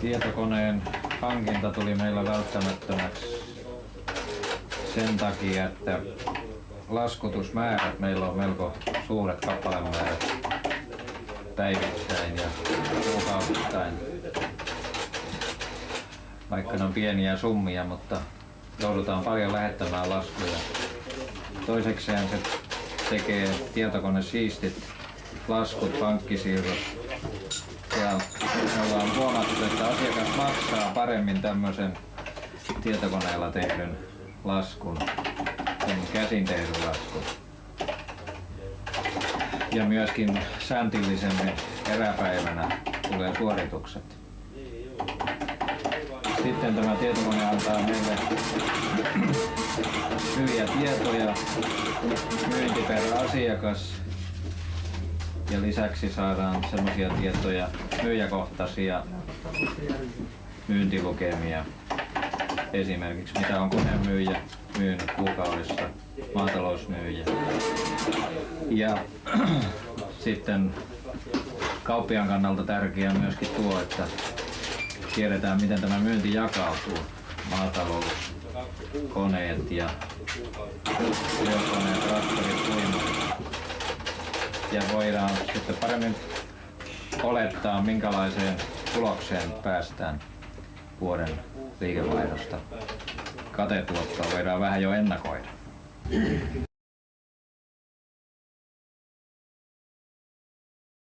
Tietokoneen hankinta tuli meillä välttämättömäksi sen takia, että laskutusmäärät meillä on melko suuret kappalemäärät päivittäin ja kuukausittain. Vaikka ne on pieniä summia, mutta joudutaan paljon lähettämään laskuja. Toisekseen se tekee tietokone siistit laskut, pankkisiirrot. Ja me ollaan huomattu, että asiakas maksaa paremmin tämmöisen tietokoneella tehdyn laskun kuin käsin tehdyn laskun. Ja myöskin sääntillisemmin eräpäivänä tulee suoritukset. Sitten tämä tietokone antaa meille hyviä tietoja, myynti per asiakas, ja lisäksi saadaan semmoisia tietoja, myyjäkohtaisia myyntilukemia. Esimerkiksi mitä on konemyyjä myynyt kuukaudessa, maatalousmyyjä. Ja sitten kauppiaan kannalta tärkeää myöskin tuo, että tiedetään miten tämä myynti jakautuu. Maatalouskoneet ja työkoneet, traktorit, puimarit. Ja voidaan sitten paremmin olettaa minkälaiseen tulokseen päästään vuoden liikevaihdosta. Katetuottoa voidaan vähän jo ennakoida.